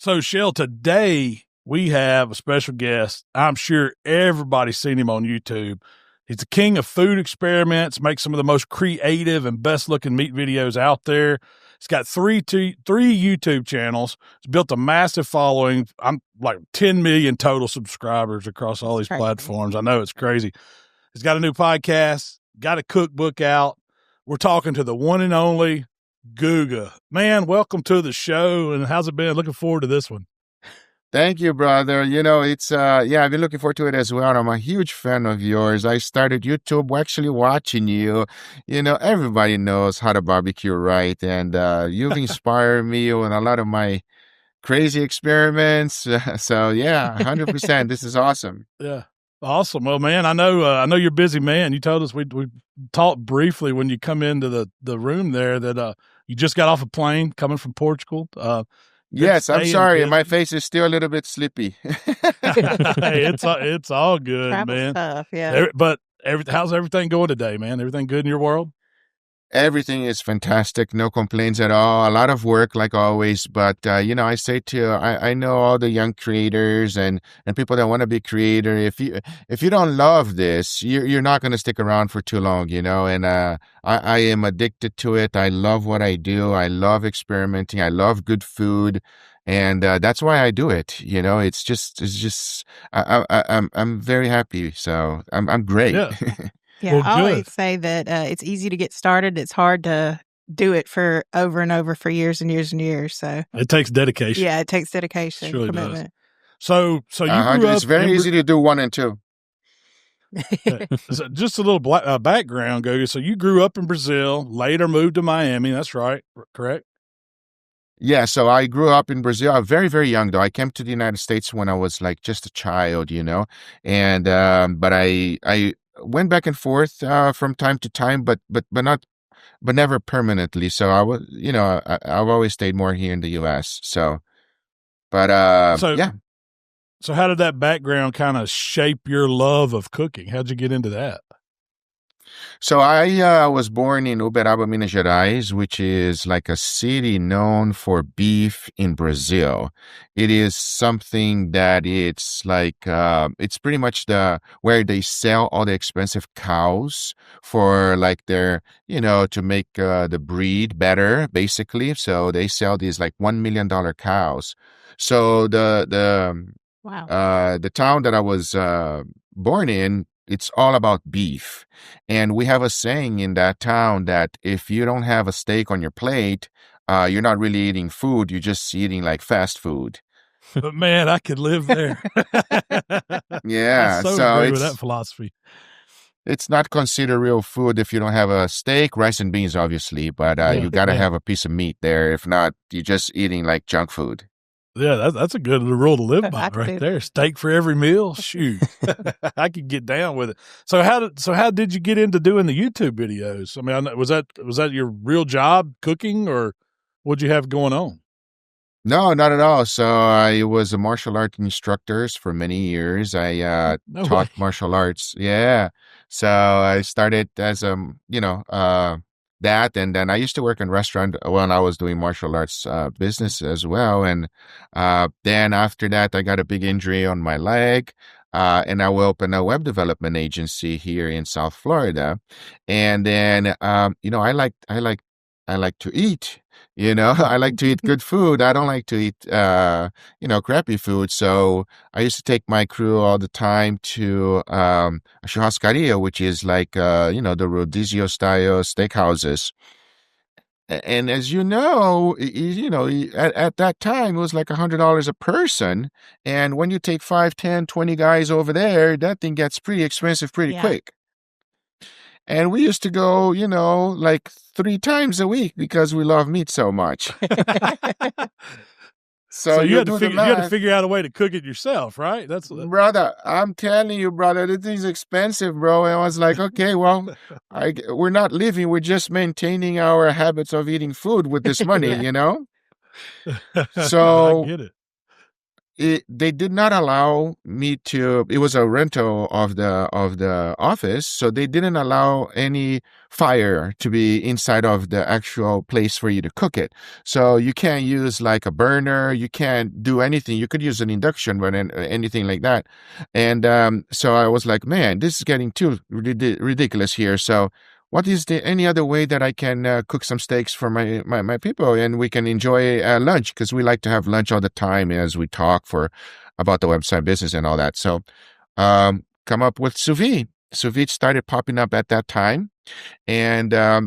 So, Shell, today we have a special guest. I'm sure everybody's seen him on YouTube. He's the king of food experiments, makes some of the most creative and best-looking meat videos out there. He's got three YouTube channels. He's built a massive following. I'm like 10 million total subscribers across all these platforms. I know it's crazy. He's got a new podcast, got a cookbook out. We're talking to the one and only Guga. Man, welcome to the show, and how's it been? Looking forward to this one. Thank you, brother. You know, it's, I've been looking forward to it as well. I'm a huge fan of yours. I started YouTube actually watching you. You know, everybody knows how to barbecue right, and you've inspired me with a lot of my crazy experiments. So, yeah, 100%. This is awesome. Yeah. Awesome. Well, man, I know you're a busy man. You told us we talked briefly when you come into the room there that you just got off a plane coming from Portugal. Yes, I'm sorry. My face is still a little bit sleepy. Hey, it's all good, Travel man. stuff, yeah. But how's everything going today, man? Everything good in your world? Everything is fantastic. No complaints at all. A lot of work, like always. But, I say I know all the young creators and people that want to be creator. If you don't love this, you're not going to stick around for too long, and I am addicted to it. I love what I do. I love experimenting. I love good food. And that's why I do it. It's just I'm very happy. So I'm great. Yeah. Yeah, Well, I always good. say that it's easy to get started. It's hard to do it for over and over for years and years and years. So It takes dedication. yeah, it takes dedication, It really does. commitment. So you grew up. It's very easy to do 1 and 2. So just a little background, Guga. So you grew up in Brazil, later moved to Miami. That's right, correct? Yeah, so I grew up in Brazil. I'm very, very young, though. I came to the United States when I was like just a child, and but I went back and forth from time to time, but never permanently. So I was, I've always stayed more here in the U.S. So, but yeah. So how did that background kind of shape your love of cooking? How'd you get into that? So I was born in Uberaba, Minas Gerais, which is like a city known for beef in Brazil. It is something that it's like, it's pretty much where they sell all the expensive cows for like their, to make the breed better, basically. So they sell these like $1 million cows. So Wow. the town that I was born in, it's all about beef. And we have a saying in that town that if you don't have a steak on your plate, you're not really eating food. You're just eating like fast food. But man, I could live there. Yeah. I so agree with that philosophy. It's not considered real food if you don't have a steak, rice and beans, obviously. But you got to have a piece of meat there. If not, you're just eating like junk food. Yeah, that's a good rule to live by I could right do there. Steak for every meal. Shoot, I could get down with it. So how did you get into doing the YouTube videos? I mean, was that your real job, cooking, or what'd you have going on? No, not at all. So I was a martial art instructor for many years. I No taught way. martial arts. Yeah. So I started as that, and then I used to work in restaurant when I was doing martial arts business as well. And then after that, I got a big injury on my leg, and I will open a web development agency here in South Florida. And then I like to eat. I like to eat good food. I don't like to eat crappy food. So I used to take my crew all the time to a churrascaria, which is like the rodizio style steakhouses. And as you know, at that time it was like $100 a person. And when you take 5, 10, 20 guys over there, that thing gets pretty expensive pretty quick. And we used to go, like 3 times a week because we love meat so much. So you had to figure out a way to cook it yourself, right? Brother, I'm telling you, brother, this is expensive, bro. And I was like, okay, well, we're not living. We're just maintaining our habits of eating food with this money, So So I get it. they did not allow me to. It was a rental of the office, so they didn't allow any fire to be inside of the actual place for you to cook it. So you can't use like a burner. You can't do anything. You could use an induction, but anything like that. And so I was like, man, this is getting too ridiculous here. So what is any other way that I can cook some steaks for my people and we can enjoy lunch? Because we like to have lunch all the time as we talk about the website business and all that. So come up with sous vide. Sous vide started popping up at that time. And I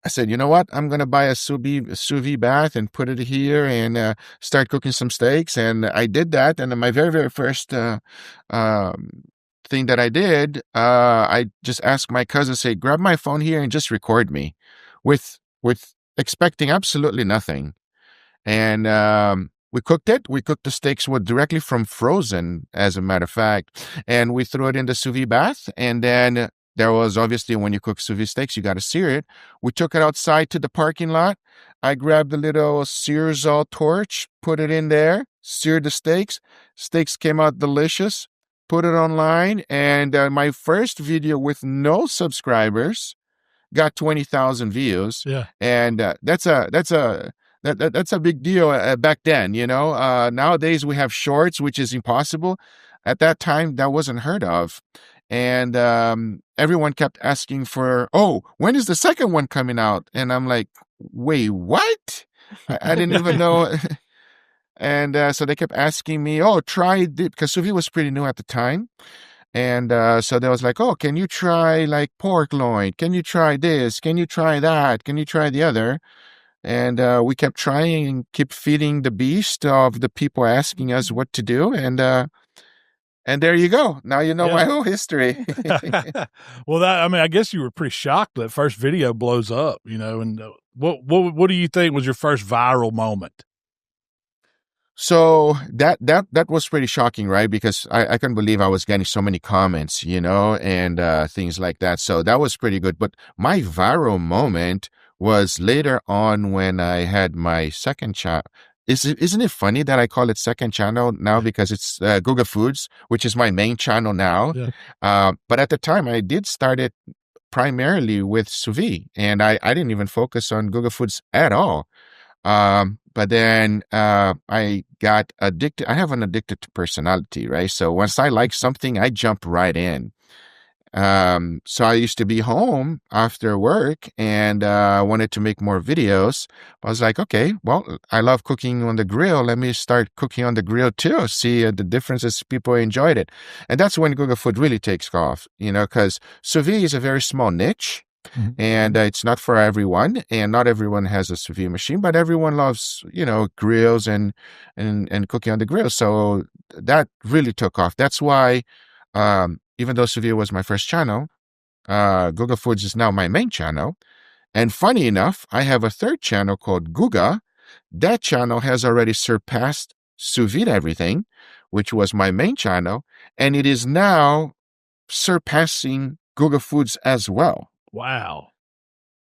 said, you know what? I'm going to buy a sous vide bath and put it here and start cooking some steaks. And I did that. And my very, very first thing that I did, I just asked my cousin, say, grab my phone here and just record me with expecting absolutely nothing. And we cooked it. We cooked the steaks directly from frozen, as a matter of fact, and we threw it in the sous vide bath. And then there was obviously, when you cook sous vide steaks, you got to sear it. We took it outside to the parking lot. I grabbed a little Searsall torch, put it in there, seared the steaks. Steaks came out delicious. Put it online, and my first video with no subscribers got 20,000 views. Yeah, and that's a big deal back then. You know, nowadays we have shorts, which is impossible. At that time, that wasn't heard of, and everyone kept asking for, oh, when is the second one coming out? And I'm like, wait, what? I didn't even know. And so they kept asking me, oh, try it, because sous vide was pretty new at the time. And so they was like, oh, can you try like pork loin? Can you try this? Can you try that? Can you try the other? And we kept trying and keep feeding the beast of the people asking us what to do. And there you go. Now you know my whole history. Well, I guess you were pretty shocked that first video blows up, you know. And what do you think was your first viral moment? So that was pretty shocking, right? Because I couldn't believe I was getting so many comments, you know, and things like that. So that was pretty good. But my viral moment was later on when I had my second channel. Isn't it funny that I call it second channel now, because it's GugaFoods, which is my main channel now. Yeah. But at the time, I did start it primarily with sous vide, and I didn't even focus on GugaFoods at all. But then I got addicted. I have an addicted to personality, right? So once I like something, I jump right in. So I used to be home after work and wanted to make more videos. I was like, okay, well, I love cooking on the grill. Let me start cooking on the grill too. See the differences. People enjoyed it. And that's when GugaFood really takes off, you know, because sous vide is a very small niche. Mm-hmm. And it's not for everyone, and not everyone has a sous vide machine, but everyone loves, you know, grills and cooking on the grill. So that really took off. That's why, even though sous vide was my first channel, GugaFoods is now my main channel. And funny enough, I have a third channel called Guga. That channel has already surpassed sous vide everything, which was my main channel, and it is now surpassing GugaFoods as well. Wow.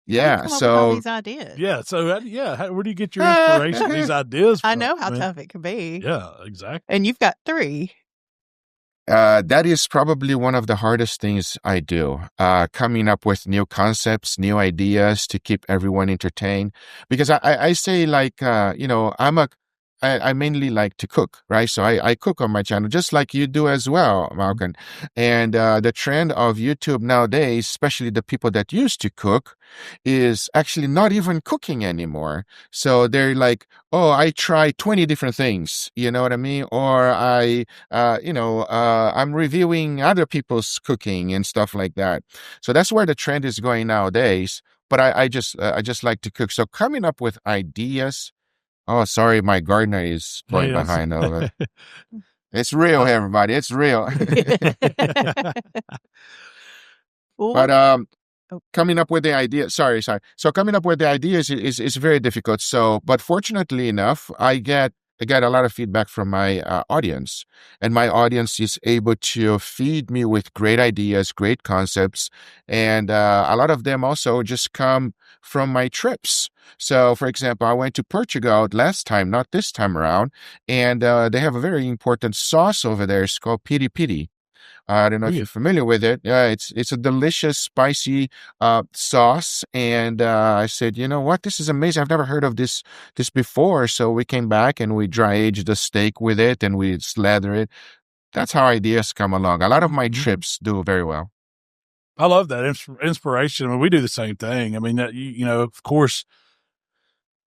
Yeah. So all these ideas. Yeah. So where do you get your inspiration? These ideas from? I know how tough it can be. Yeah, exactly. And you've got 3. That is probably one of the hardest things I do. Coming up with new concepts, new ideas to keep everyone entertained. Because I say, like, you know, I mainly like to cook, right? So I cook on my channel, just like you do as well, Malcom. And the trend of YouTube nowadays, especially the people that used to cook, is actually not even cooking anymore. So they're like, oh, I try 20 different things, you know what I mean? Or I'm reviewing other people's cooking and stuff like that. So that's where the trend is going nowadays. But I just like to cook. So coming up with ideas. Oh, sorry, my gardener is going behind over. It's real, everybody. It's real. But coming up with the idea. Sorry. So coming up with the ideas is very difficult. So, but fortunately enough, I get I get a lot of feedback from my audience, and my audience is able to feed me with great ideas, great concepts, and a lot of them also just come from my trips. So, for example, I went to Portugal last time, not this time around, and they have a very important sauce over there. It's called piri piri. I don't know if you're familiar with it. Yeah, it's a delicious, spicy sauce. And I said, you know what? This is amazing. I've never heard of this before. So we came back and we dry aged the steak with it and we slather it. That's how ideas come along. A lot of my trips do very well. I love that inspiration. I mean, we do the same thing. I mean, you know, of course,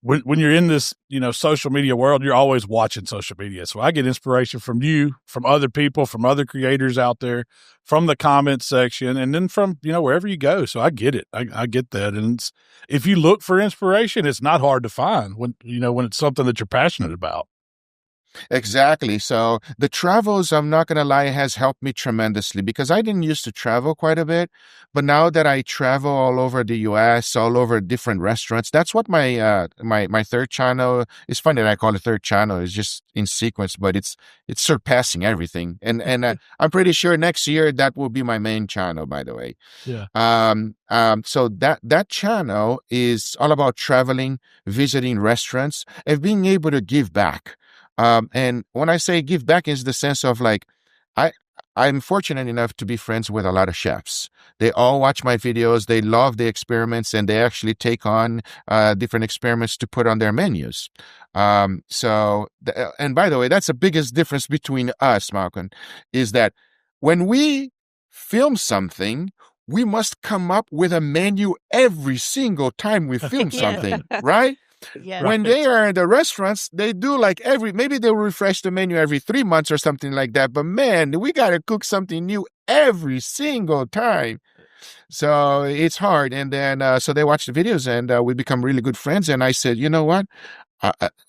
when you're in this, you know, social media world, you're always watching social media. So I get inspiration from you, from other people, from other creators out there, from the comment section, and then from, you know, wherever you go. So I get it. I get that. And if you look for inspiration, it's not hard to find when it's something that you're passionate about. Exactly. So the travels, I'm not going to lie, has helped me tremendously because I didn't used to travel quite a bit. But now that I travel all over the US, all over different restaurants, that's what my my third channel is. Funny that I call it third channel. It's just in sequence, but it's surpassing everything. And I'm pretty sure next year that will be my main channel, by the way. Yeah. So that channel is all about traveling, visiting restaurants, and being able to give back. And when I say give back is the sense of like, I'm fortunate enough to be friends with a lot of chefs. They all watch my videos. They love the experiments and they actually take on, different experiments to put on their menus. And by the way, that's the biggest difference between us, Malcom, is that when we film something, we must come up with a menu every single time we film something, right? Yeah. When they are in the restaurants, they do like maybe they'll refresh the menu every 3 months or something like that. But man, we got to cook something new every single time. So it's hard. And then, so they watch the videos and we become really good friends. And I said, you know what?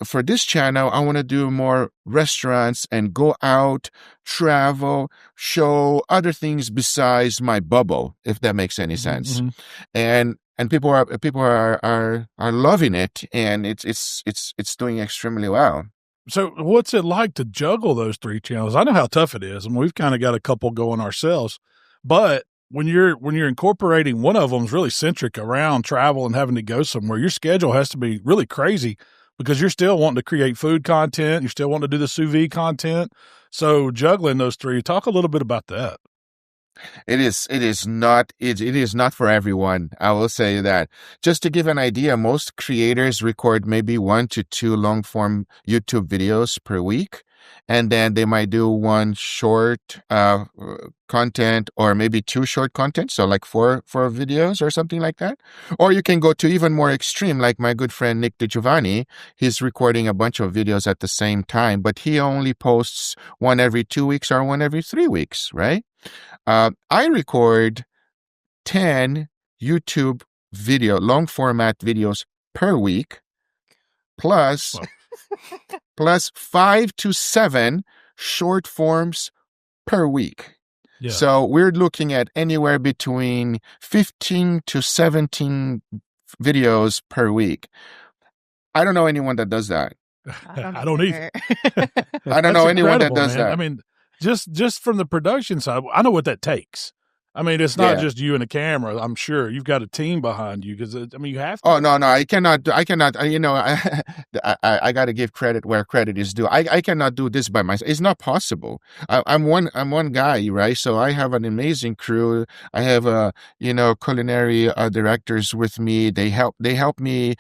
For this channel, I want to do more restaurants and go out, travel, show other things besides my bubble, if that makes any sense. Mm-hmm. And people are loving it, and it's doing extremely well. So what's it like to juggle those three channels? I know how tough it is, and we've kind of got a couple going ourselves. But when you're incorporating one of them is really centric around travel and having to go somewhere, your schedule has to be really crazy because you're still wanting to create food content, you're still wanting to do the sous vide content. So juggling those three, talk a little bit about that. It is not for everyone. I will say that. Just to give an idea, most creators record maybe 1 to 2 long form YouTube videos per week. And then they might do 1 short content or maybe 2 short content. So like 4 videos or something like that. Or you can go to even more extreme, like my good friend Nick DiGiovanni. He's recording a bunch of videos at the same time, but he only posts 1 every 2 weeks or 1 every 3 weeks, right? I record 10 YouTube long format videos per week, plus 5 to 7 short forms per week. Yeah. So we're looking at anywhere between 15 to 17 videos per week. I don't know anyone that does that. I don't either. I don't know anyone that does that. I mean, just from the production side, I know what that takes. I mean, it's not just you and a camera. I'm sure you've got a team behind you because, I mean, you have to. Oh, no, I cannot, you know, I got to give credit where credit is due. I cannot do this by myself. It's not possible. I'm one guy, right? So I have an amazing crew. I have, culinary directors with me. They help me,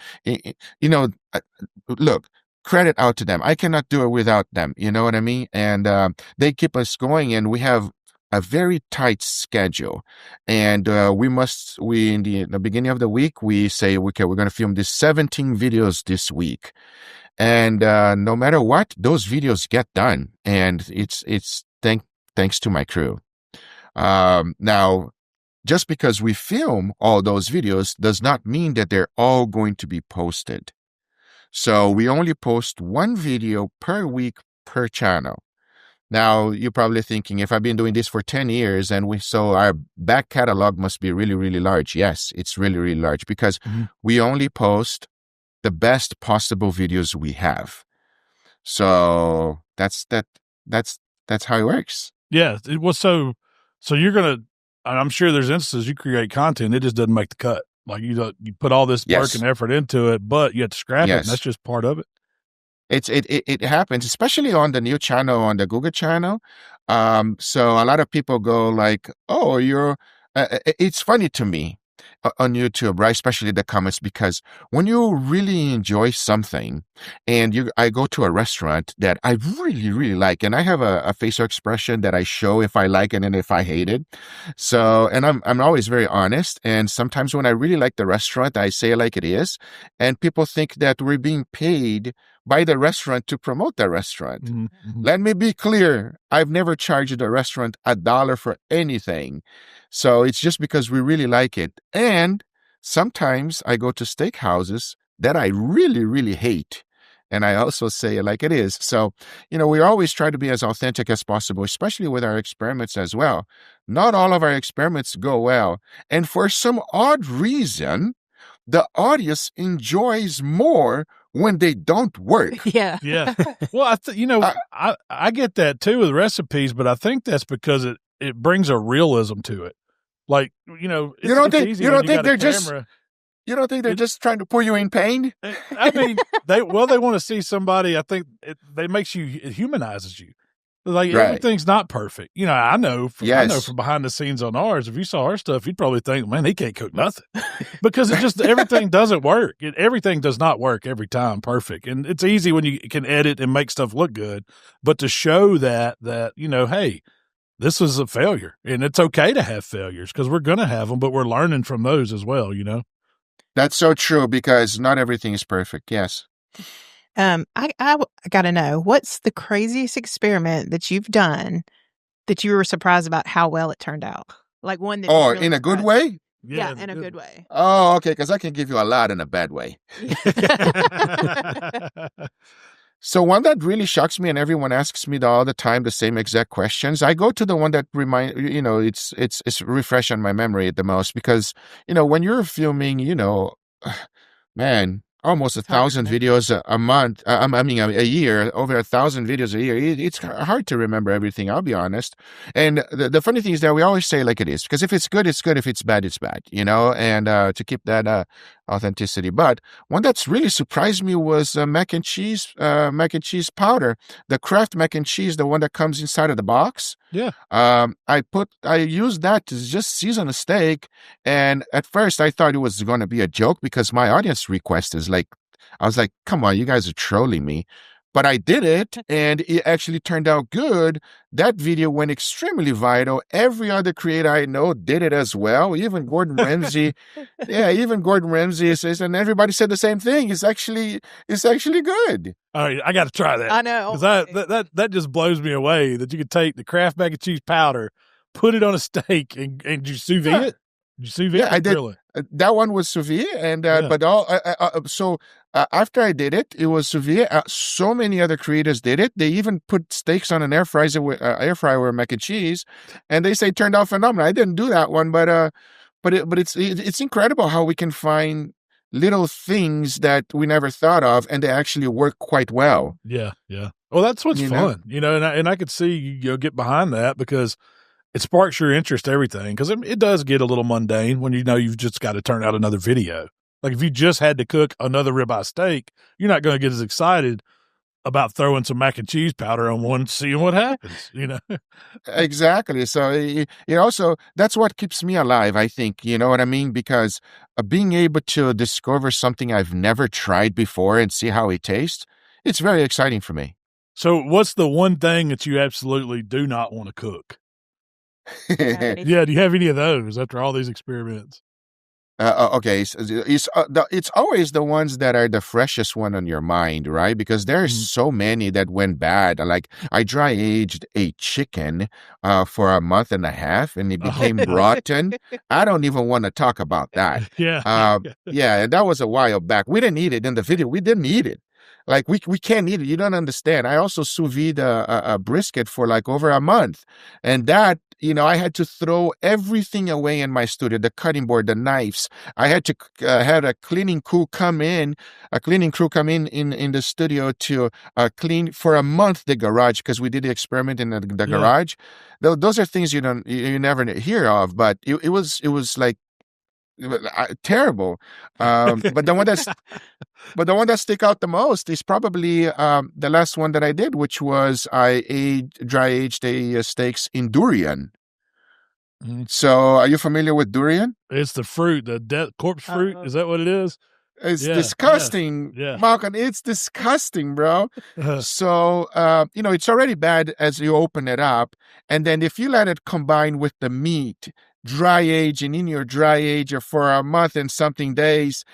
look, credit out to them. I cannot do it without them. You know what I mean? And they keep us going, and we have a very tight schedule. And we in the beginning of the week, we say, okay, we're going to film these 17 videos this week. And no matter what, those videos get done. And it's thanks to my crew. Now, just because we film all those videos does not mean that they're all going to be posted. So we only post 1 video per week per channel. Now, you're probably thinking, if I've been doing this for 10 years so our back catalog must be really, really large. Yes, it's really, really large because we only post the best possible videos we have. So that's how it works. Yeah. It was so I'm sure there's instances you create content, it just doesn't make the cut. Like you put all this work and effort into it, but you have to scrap it, and that's just part of it. It happens, especially on the new channel, on the Guga channel. So a lot of people go like, "Oh, you're." It's funny to me on YouTube, right? Especially the comments, because when you really enjoy something, and I go to a restaurant that I really, really like, and I have a facial expression that I show if I like it and if I hate it. So, and I'm always very honest. And sometimes when I really like the restaurant, I say it like it is, and people think that we're being paid by the restaurant to promote the restaurant. Mm-hmm. Let me be clear. I've never charged a restaurant $1 for anything. So it's just because we really like it. And sometimes I go to steakhouses that I really, really hate. And I also say it like it is. So, we always try to be as authentic as possible, especially with our experiments as well. Not all of our experiments go well. And for some odd reason, the audience enjoys more when they don't work. Yeah. Yeah. Well, I get that too with recipes, but I think that's because it brings a realism to it. Like, you don't think they're just trying to put you in pain? I mean, they want to see somebody. I think it makes you, it humanizes you. Like everything's not perfect. I know from behind the scenes on ours, if you saw our stuff, you'd probably think, man, he can't cook nothing because it just, everything doesn't work. Everything does not work every time perfect. And it's easy when you can edit and make stuff look good, but to show that, hey, this was a failure and it's okay to have failures because we're going to have them, but we're learning from those as well, That's so true because not everything is perfect. Yes. I got to know, what's the craziest experiment that you've done that you were surprised about how well it turned out? Like one that really in a good way? Yeah, in a good way. Oh, okay, because I can give you a lot in a bad way. So one that really shocks me, and everyone asks me all the time the same exact questions. I go to the one that it's refresh on my memory the most because, when you're filming, man, almost 1,000 videos a month. A year, over 1,000 videos a year. It's hard to remember everything, I'll be honest. And the funny thing is that we always say like it is, because if it's good, it's good. If it's bad, it's bad, and to keep that authenticity. But one that's really surprised me was mac and cheese powder, the Kraft mac and cheese, the one that comes inside of the box. Yeah. I used that to just season a steak. And at first I thought it was going to be a joke because my audience request is like, I was like, come on, you guys are trolling me. But I did it and it actually turned out good. That video went extremely viral. Every other creator I know did it as well. Even Gordon Ramsay. Even Gordon Ramsay says, and everybody said the same thing. It's actually good. All right, I got to try that. I know. Because that just blows me away that you could take the Kraft mac and cheese powder, put it on a steak, and you sous vide it? Did you sous vide it? I did. Really? That one was sous vide, and but after I did it, it was sous vide. So many other creators did it. They even put steaks on an air fryer with mac and cheese, and they say it turned out phenomenal. I didn't do that one, but it's incredible how we can find little things that we never thought of, and they actually work quite well. Yeah. Well, that's what's fun, and I could see you get behind that because it sparks your interest, everything, because it does get a little mundane when you've just got to turn out another video. Like if you just had to cook another ribeye steak, you're not going to get as excited about throwing some mac and cheese powder on one, seeing what happens, Exactly. So it also, that's what keeps me alive, I think, you know what I mean? Because being able to discover something I've never tried before and see how it tastes, it's very exciting for me. So what's the one thing that you absolutely do not want to cook? Yeah, do you have any of those after all these experiments? Okay, so it's always the ones that are the freshest one on your mind, right? Because there's so many that went bad. Like I dry aged a chicken for a month and a half, and it became rotten. I don't even want to talk about that. Yeah, yeah, that was a while back. We didn't eat it in the video. We didn't eat it. Like we can't eat it. You don't understand. I also sous vide a brisket for like over a month, and that I had to throw everything away in my studio, the cutting board, the knives. I had to had a cleaning crew come in in the studio to clean for a month the garage, because we did the experiment in the garage. Those are things you never hear of, but it was like terrible. But the one that stick out the most is probably the last one that I did, which was I dry aged steaks in durian. So, are you familiar with durian? It's the fruit, the corpse fruit. Is that what it is? It's disgusting, Malcom. It's disgusting, bro. So, it's already bad as you open it up, and then if you let it combine with the meat, dry aging in your dry ager for a month and something days,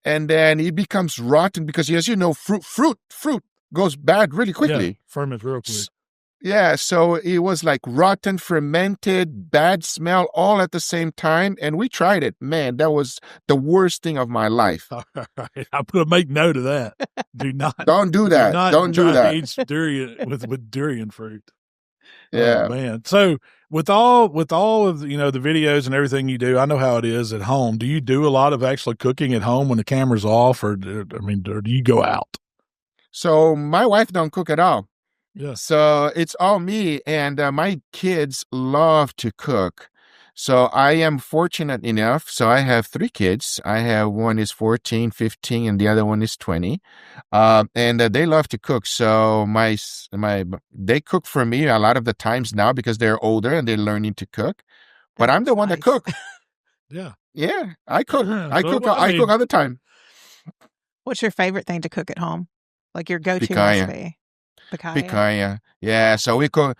and then it becomes rotten because, as you know, fruit goes bad really quickly. Ferments real quick. Yeah, so it was like rotten, fermented, bad smell all at the same time, and we tried it. Man, that was the worst thing of my life. All right, I'm going to make note of that. Don't do that. Don't do that. Aged durian with durian fruit. Yeah, man. So with all of the videos and everything you do, I know how it is at home. Do you do a lot of actually cooking at home when the camera's off, or do you go out? So my wife don't cook at all. Yeah. So it's all me, and my kids love to cook. So I am fortunate enough. So I have 3 kids. I have one is 14, 15, and the other one is 20. And they love to cook. So they cook for me a lot of the times now because they're older and they're learning to cook. But I'm the one that cook. Yeah. Yeah, I cook. I cook all the time. What's your favorite thing to cook at home? Like your go-to recipe? Picanha. Yeah, so we cook.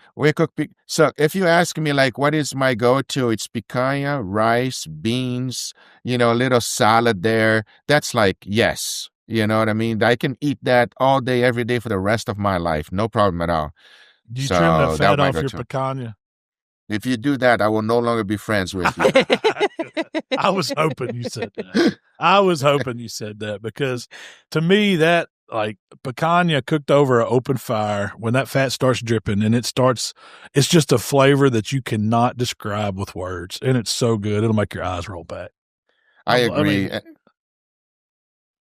So if you ask me, like, what is my go-to, it's picanha, rice, beans, a little salad there. That's like, yes. You know what I mean? I can eat that all day, every day for the rest of my life. No problem at all. Do you trim the fat off your picanha? If you do that, I will no longer be friends with you. I was hoping you said that. Because to me, that, like, picanha cooked over an open fire, when that fat starts dripping and it's just a flavor that you cannot describe with words. And it's so good. It'll make your eyes roll back. I agree.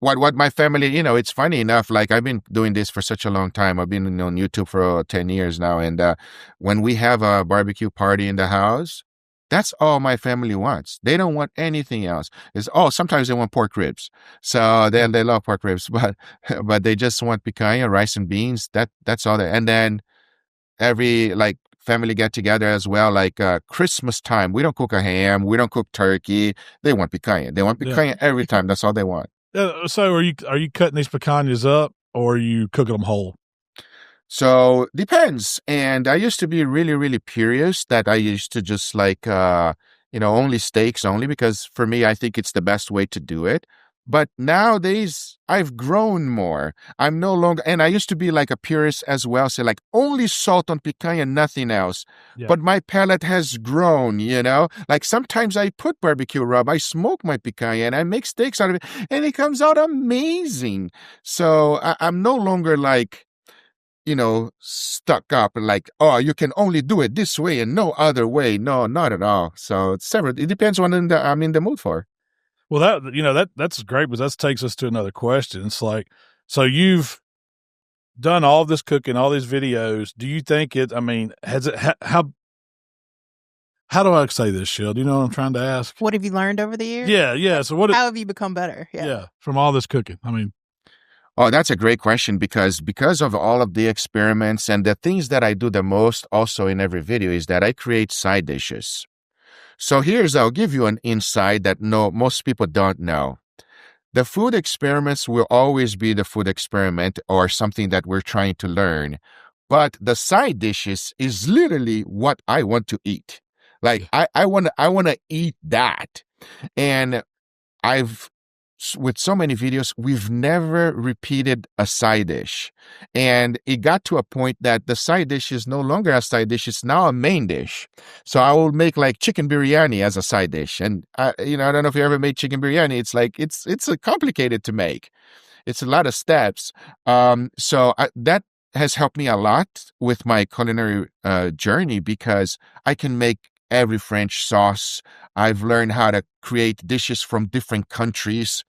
What my family, it's funny enough, like, I've been doing this for such a long time. I've been on YouTube for 10 years now. And when we have a barbecue party in the house, that's all my family wants. They don't want anything else. Sometimes they want pork ribs. So they love pork ribs, but they just want picanha, rice and beans. That's all. And then every, like, family get together as well, like Christmas time. We don't cook a ham. We don't cook turkey. They want picanha. They want picanha every time. That's all they want. So are you cutting these picanhas up, or are you cooking them whole? So depends. And I used to be really, really purist that I used to just like, only steaks only, because for me, I think it's the best way to do it. But nowadays, I've grown more. I'm no longer, and I used to be like a purist as well. So like only salt on picanha, nothing else. Yeah. But my palate has grown, like sometimes I put barbecue rub, I smoke my picanha and I make steaks out of it and it comes out amazing. So I'm no longer like, stuck up like, oh, you can only do it this way and no other way. No, not at all. So it depends on what I'm in the mood for. Well, that's great, but that takes us to another question. It's like, so you've done all this cooking, all these videos. Do you think how do I say this, Shil? Do you know what I'm trying to ask? What have you learned over the years? Yeah. So how have you become better? Yeah, from all this cooking. Oh, that's a great question, because of all of the experiments and the things that I do the most also in every video is that I create side dishes. So I'll give you an insight that most people don't know. The food experiments will always be the food experiment or something that we're trying to learn. But the side dishes is literally what I want to eat. Like I want to eat that. And with so many videos, we've never repeated a side dish. And it got to a point that the side dish is no longer a side dish. It's now a main dish. So I will make like chicken biryani as a side dish. And, I don't know if you ever made chicken biryani. It's like, it's complicated to make. It's a lot of steps. That has helped me a lot with my culinary journey, because I can make every French sauce. I've learned how to create dishes from different countries.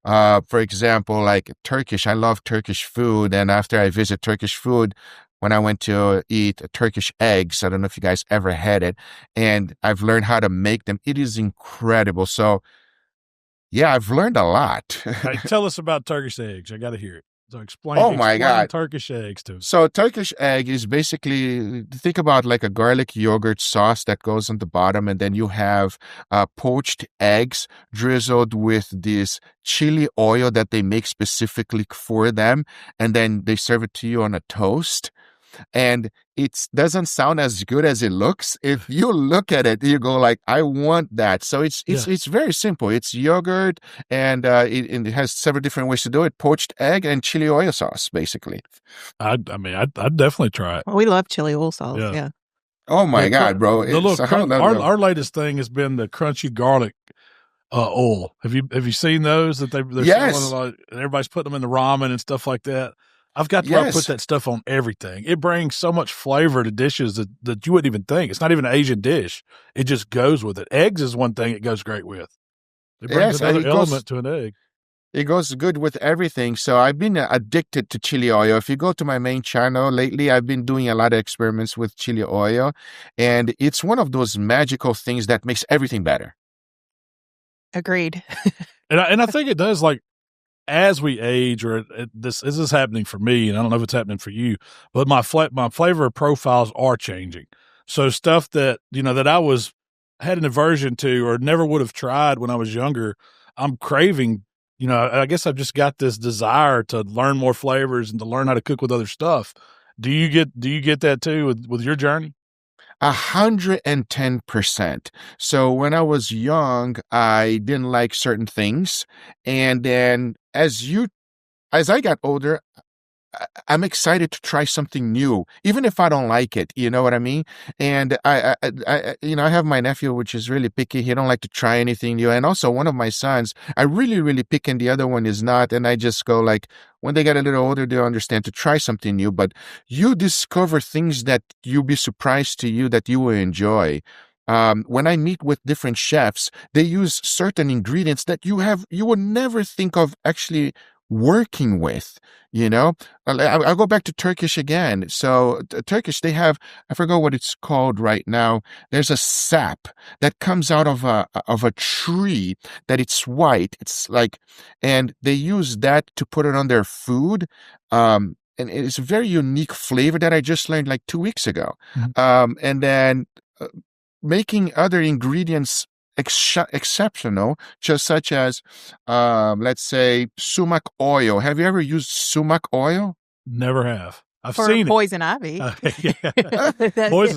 For example, like Turkish. I love Turkish food. And after I visit Turkish food, when I went to eat Turkish eggs, I don't know if you guys ever had it, and I've learned how to make them. It is incredible. So, yeah, I've learned a lot. Hey, tell us about Turkish eggs. I got to hear it. So explain God. Turkish eggs to us. So Turkish egg is basically, think about like a garlic yogurt sauce that goes on the bottom, and then you have poached eggs drizzled with this chili oil that they make specifically for them, and then they serve it to you on a toast. And it doesn't sound as good as it looks. If you look at it, you go like, I want that. So it's very simple. It's yogurt, and it has several different ways to do it. Poached egg and chili oil sauce, basically. I'd definitely try it. Well, we love chili oil sauce. Yeah. Oh my God, bro! Our latest thing has been the crunchy garlic oil. Have you seen those that they're selling? Everybody's putting them in the ramen and stuff like that. I've got to put that stuff on everything. It brings so much flavor to dishes that you wouldn't even think. It's not even an Asian dish. It just goes with it. Eggs is one thing it goes great with. It brings another element to an egg. It goes good with everything. So I've been addicted to chili oil. If you go to my main channel lately, I've been doing a lot of experiments with chili oil. And it's one of those magical things that makes everything better. Agreed. and I think it does, like, as we age, or this is happening for me, and I don't know if it's happening for you, but my flavor profiles are changing. So stuff that, that I had an aversion to or never would have tried when I was younger, I'm craving. I guess I've just got this desire to learn more flavors and to learn how to cook with other stuff. Do you get that too with your journey? 110%. So when I was young, I didn't like certain things. And then as I got older, I'm excited to try something new, even if I don't like it. You know what I mean? And I have my nephew, which is really picky. He don't like to try anything new. And also one of my sons, I really, really pick, and the other one is not. And I just go like, when they get a little older, they'll understand to try something new. But you discover things that you'll be surprised to you that you will enjoy. When I meet with different chefs, they use certain ingredients that you would never think of actually working with. I'll go back to Turkish again. So Turkish, they have, I forgot what it's called right now. There's a sap that comes out of a tree that it's white. It's like, and they use that to put it on their food. And it's a very unique flavor that I just learned like 2 weeks ago. Mm-hmm. And then making other ingredients exceptional, just such as, let's say, sumac oil. Have you ever used sumac oil? Never have. I've For seen poison ivy. Poison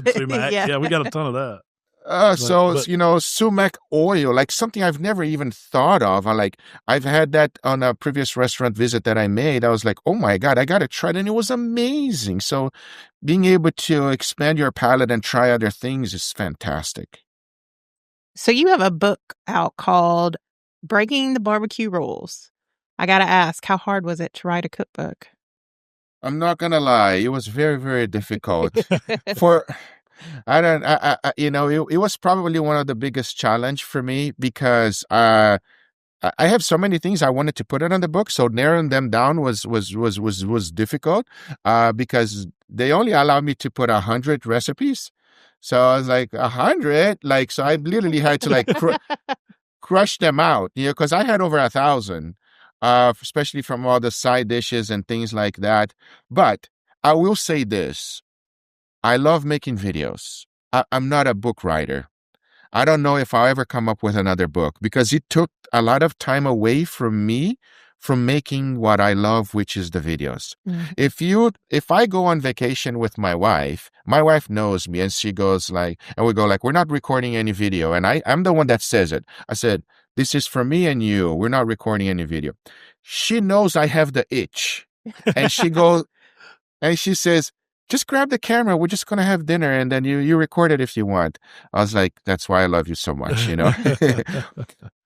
sumac. Yeah, we got a ton of that. Sumac oil, like something I've never even thought of. I've had that on a previous restaurant visit that I made. I was like, oh my God, I got to try it. And it was amazing. So being able to expand your palate and try other things is fantastic. So you have a book out called Breaking the Barbecue Rules. I got to ask, how hard was it to write a cookbook? I'm not going to lie. It was very, very difficult. It was probably one of the biggest challenge for me because I have so many things I wanted to put it on the book. So narrowing them down was difficult because they only allowed me to put 100 recipes. So I was like, 100? So I literally had to crush them out, because I had over 1,000, especially from all the side dishes and things like that. But I will say this. I love making videos. I'm not a book writer. I don't know if I'll ever come up with another book because it took a lot of time away from me from making what I love, which is the videos. Mm. If I go on vacation with my wife knows me and she goes and we go we're not recording any video. And I'm the one that says it. I said, this is for me and you. We're not recording any video. She knows I have the itch. And she goes, and she says, just grab the camera. We're just going to have dinner and then you record it if you want. I was like, that's why I love you so much,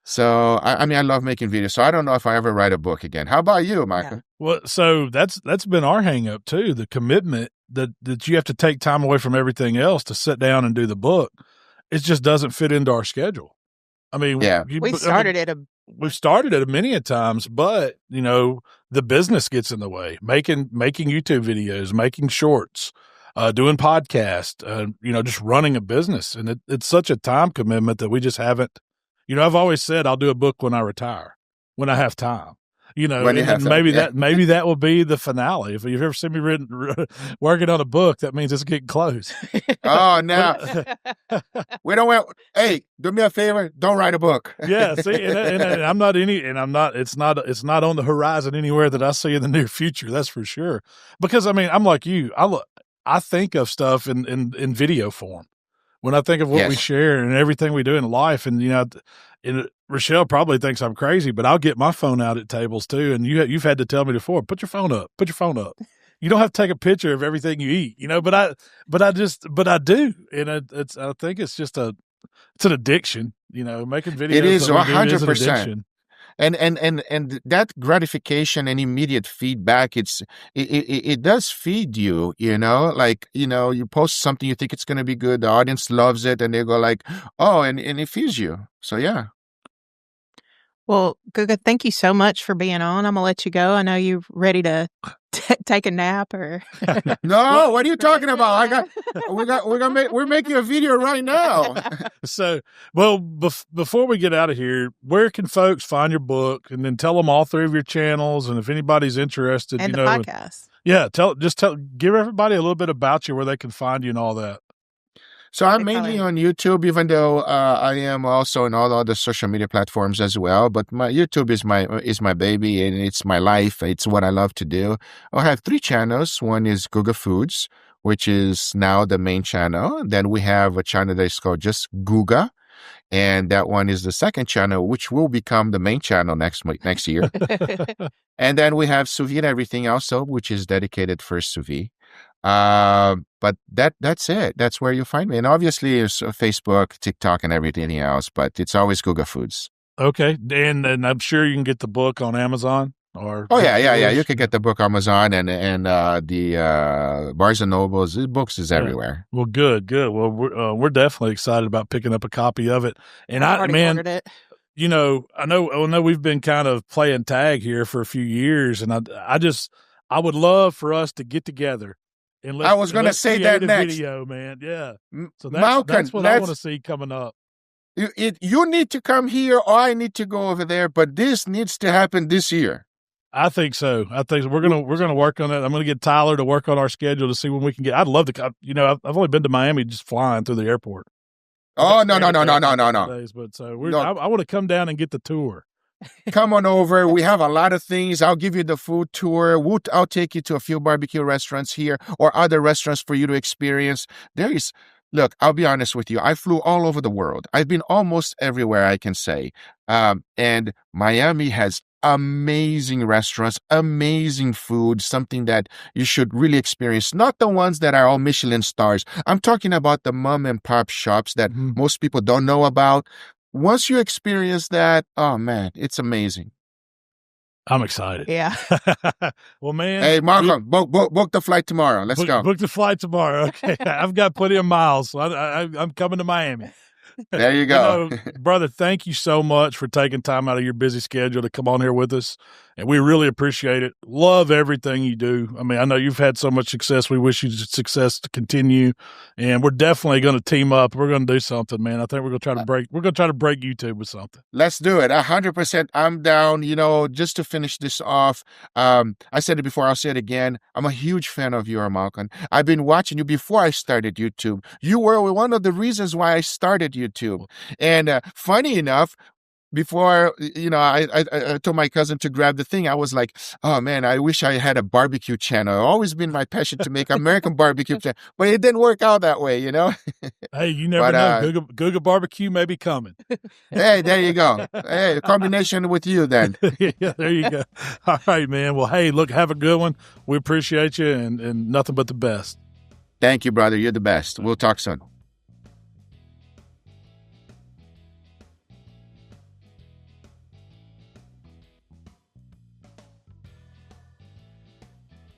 So, I love making videos. So I don't know if I ever write a book again. How about you, Micah? Yeah. Well, so that's been our hang up too. The commitment that you have to take time away from everything else to sit down and do the book. it just doesn't fit into our schedule. I mean, we've started it many a times, but the business gets in the way. Making YouTube videos, making shorts, doing podcasts, just running a business, and it's such a time commitment that we just haven't. I've always said I'll do a book when I retire, when I have time. Maybe that will be the finale. If you've ever seen me working on a book, that means it's getting close. Oh, no. We don't want, hey, do me a favor. Don't write a book. Yeah. See, and it's not on the horizon anywhere that I see in the near future. That's for sure. Because I'm like you, I think of stuff in video form when I think of what we share and everything we do in life. And, and Rochelle probably thinks I'm crazy, but I'll get my phone out at tables too. And you've had to tell me before, put your phone up. You don't have to take a picture of everything you eat, but I do. And I think it's just it's an addiction, making videos. It is 100%. And that gratification and immediate feedback, it does feed you, you post something, you think it's going to be good. The audience loves it. And they go like, oh, and it feeds you. So, yeah. Well, Guga, thank you so much for being on. I'm going to let you go. I know you're ready to take a nap or. No, what are you talking about? We're making a video right now. So, before we get out of here, where can folks find your book, and then tell them all 3 of your channels, and if anybody's interested, and the podcast. Yeah, give everybody a little bit about you, where they can find you and all that. So I'm mainly on YouTube, even though I am also on all other social media platforms as well. But my YouTube is my baby, and it's my life. It's what I love to do. I have 3 channels. One is GugaFoods, which is now the main channel. Then we have a channel that is called just Guga, and that one is the second channel, which will become the main channel next year. And then we have Sous Vide Everything also, which is dedicated for sous vide. But that's it. That's where you find me. And obviously it's Facebook, TikTok, and everything else, but it's always GugaFoods. Okay. And I'm sure you can get the book on Amazon or. Oh, yeah. You can get the book on Amazon and the Barnes and Nobles. The books is everywhere. Well, good. Well, we're definitely excited about picking up a copy of it. And ordered it. I know we've been kind of playing tag here for a few years, and I would love for us to get together. I was going to say that next. Video, man. Yeah. So Malcom, that's what I want to see coming up. You need to come here, or I need to go over there, but this needs to happen this year. I think so. We're gonna work on it. I'm gonna get Tyler to work on our schedule to see when we can get. I'd love to. I've only been to Miami just flying through the airport. Oh no! But I want to come down and get the tour. Come on over. We have a lot of things. I'll give you the food tour. I'll take you to a few barbecue restaurants here or other restaurants for you to experience. Look, I'll be honest with you. I flew all over the world. I've been almost everywhere I can say. And Miami has amazing restaurants, amazing food, something that you should really experience. Not the ones that are all Michelin stars. I'm talking about the mom and pop shops that most people don't know about. Once you experience that, oh man, it's amazing. I'm excited. Yeah. Well, man. Hey, Malcom, book the flight tomorrow. Let's go. Book the flight tomorrow. Okay. I've got plenty of miles, so I'm coming to Miami. There you go. Brother, thank you so much for taking time out of your busy schedule to come on here with us. And we really appreciate it. Love everything you do. I mean, I know you've had so much success. We wish you success to continue. And we're definitely going to team up. We're going to do something, man. I think we're going to try to break YouTube with something. Let's do it. 100%. I'm down. Just to finish this off, I said it before, I'll say it again. I'm a huge fan of you, Malcom. I've been watching you before I started YouTube. You were one of the reasons why I started YouTube. And funny enough, before, I told my cousin to grab the thing, I was like, oh man, I wish I had a barbecue channel. It's always been my passion to make American barbecue channel, but it didn't work out that way, Hey, you never know. Guga barbecue may be coming. Hey, there you go. Hey, a combination with you then. Yeah, there you go. All right, man. Well, hey, look, have a good one. We appreciate you and nothing but the best. Thank you, brother. You're the best. We'll talk soon.